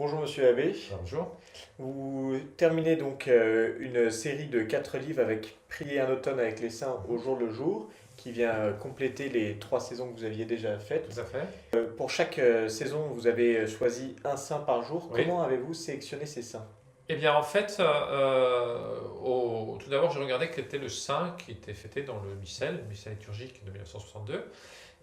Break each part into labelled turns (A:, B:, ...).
A: Bonjour Monsieur Abbé.
B: Bonjour.
A: Vous terminez donc une série de 4 livres avec Prier un automne avec les saints au jour le jour, qui vient compléter les 3 saisons que vous aviez déjà faites.
B: Tout à fait.
A: Pour chaque saison, vous avez choisi un saint par jour.
B: Oui.
A: Comment avez-vous sélectionné ces saints?
B: Eh bien, en fait, tout d'abord, j'ai regardé quel était le saint qui était fêté dans le missel liturgique de 1962.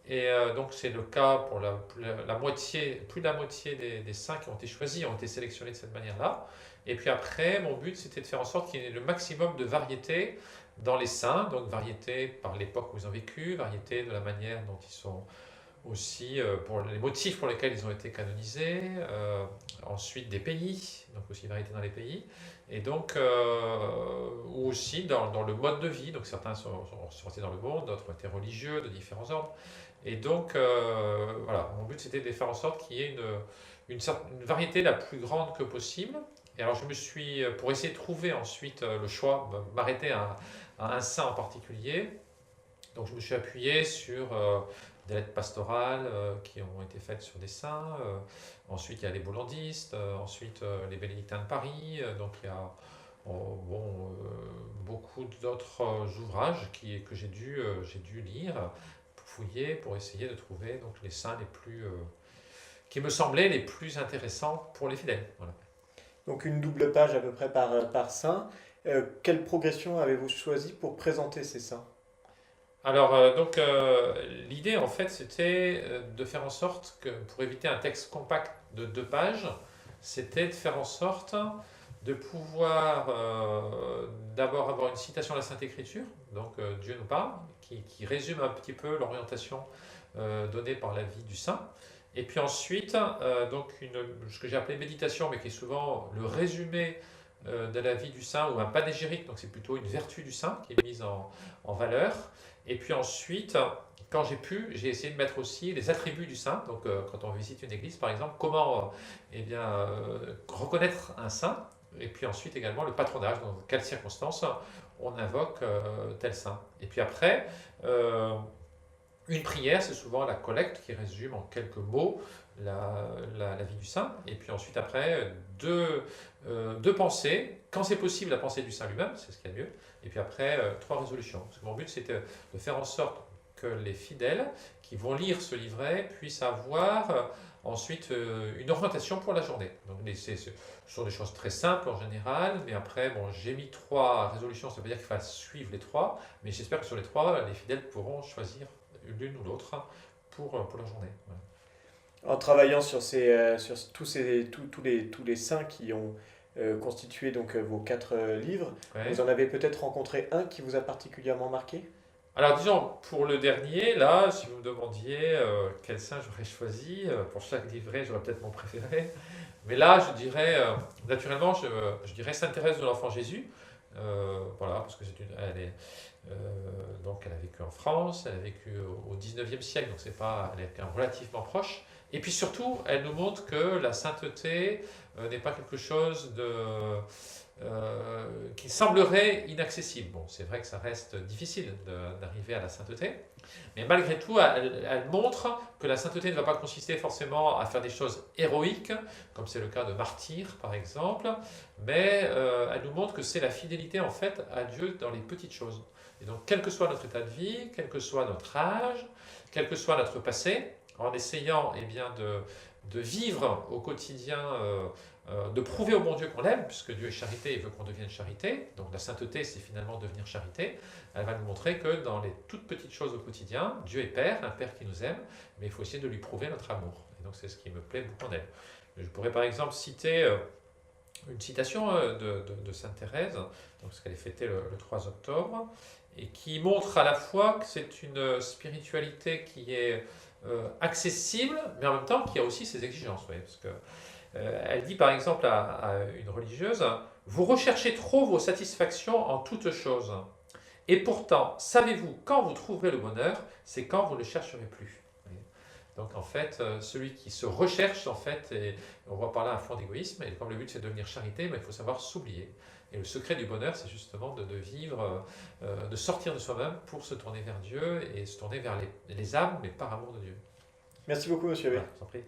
B: Et donc, c'est le cas pour la moitié, plus de la moitié des saints qui ont été choisis, ont été sélectionnés de cette manière-là. Et puis après, mon but, c'était de faire en sorte qu'il y ait le maximum de variété dans les saints, donc variété par l'époque où ils ont vécu, variété de la manière dont ils sont aussi pour les motifs pour lesquels ils ont été canonisés, ensuite des pays, donc aussi variété dans les pays, et donc ou aussi dans le mode de vie, donc certains sont sortis dans le monde, d'autres ont été religieux de différents ordres, et donc voilà, mon but c'était de faire en sorte qu'il y ait une variété la plus grande que possible. Et alors je me suis, pour essayer de trouver ensuite le choix, m'arrêter à un saint en particulier, donc je me suis appuyé sur des lettres pastorales qui ont été faites sur des saints. Ensuite, il y a les Bollandistes, ensuite les Bénédictins de Paris. Donc il y a beaucoup d'autres ouvrages que j'ai dû lire, fouiller pour essayer de trouver donc, les saints qui me semblaient les plus intéressants pour les fidèles. Voilà.
A: Donc une double page à peu près par saint. Quelle progression avez-vous choisi pour présenter ces saints?
B: Alors, l'idée, en fait, c'était de faire en sorte que, pour éviter un texte compact de 2 pages, c'était de faire en sorte de pouvoir d'abord avoir une citation de la Sainte Écriture, donc Dieu nous parle, qui résume un petit peu l'orientation donnée par la vie du saint. Et puis ensuite, ce que j'ai appelé méditation, mais qui est souvent le résumé de la vie du saint, ou un panégyrique, donc c'est plutôt une vertu du saint qui est mise en valeur. Et puis ensuite, quand j'ai essayé de mettre aussi les attributs du saint. Donc, quand on visite une église, par exemple, comment reconnaître un saint. Et puis ensuite également le patronage, dans quelles circonstances on invoque tel saint. Et puis après, une prière, c'est souvent la collecte qui résume en quelques mots la vie du saint. Et puis ensuite, après, deux pensées. Quand c'est possible, la pensée du saint lui-même, c'est ce qu'il y a de mieux. Et puis après, 3 résolutions. Parce que mon but, c'était de faire en sorte que les fidèles qui vont lire ce livret puissent avoir ensuite une orientation pour la journée. Donc, ce sont des choses très simples en général, mais après, bon, j'ai mis 3 résolutions, ça veut dire qu'il faut suivre les 3, mais j'espère que sur les 3, les fidèles pourront choisir l'une ou l'autre pour la journée. Voilà.
A: En travaillant sur tous les saints qui ont constitué donc vos 4 livres,
B: Ouais.
A: vous en avez peut-être rencontré un qui vous a particulièrement marqué?
B: Alors disons, pour le dernier, là, si vous me demandiez quel saint j'aurais choisi, pour chaque livret, j'aurais peut-être mon préféré. Mais là, je dirais, naturellement, je dirais Sainte Thérèse de l'Enfant Jésus. Voilà, parce que elle a vécu en France, elle a vécu au 19e siècle, donc elle est quand même relativement proche. Et puis surtout, elle nous montre que la sainteté n'est pas quelque chose qui semblerait inaccessible. Bon, c'est vrai que ça reste difficile d'arriver à la sainteté, mais malgré tout, elle montre que la sainteté ne va pas consister forcément à faire des choses héroïques, comme c'est le cas de martyrs par exemple, mais elle nous montre que c'est la fidélité en fait à Dieu dans les petites choses. Et donc, quel que soit notre état de vie, quel que soit notre âge, quel que soit notre passé, en essayant de vivre au quotidien, de prouver au bon Dieu qu'on l'aime, puisque Dieu est charité et veut qu'on devienne charité. Donc la sainteté, c'est finalement devenir charité. Elle va nous montrer que dans les toutes petites choses au quotidien, Dieu est Père, un Père qui nous aime, mais il faut essayer de lui prouver notre amour. Et donc c'est ce qui me plaît beaucoup en elle. Je pourrais par exemple citer une citation de Sainte Thérèse, donc, parce qu'elle est fêtée le 3 octobre, et qui montre à la fois que c'est une spiritualité qui est accessible, mais en même temps qui a aussi ses exigences. Voyez, parce que, elle dit par exemple à une religieuse, vous recherchez trop vos satisfactions en toutes choses. Et pourtant, savez-vous, quand vous trouverez le bonheur, c'est quand vous ne le chercherez plus. Donc en fait, celui qui se recherche, en fait, et on voit par là un fond d'égoïsme, et comme le but c'est de devenir charité, mais il faut savoir s'oublier. Et le secret du bonheur, c'est justement de vivre, de sortir de soi-même pour se tourner vers Dieu et se tourner vers les âmes, mais par amour de Dieu.
A: Merci beaucoup, monsieur Abbé.
B: Voilà, je vous en prie.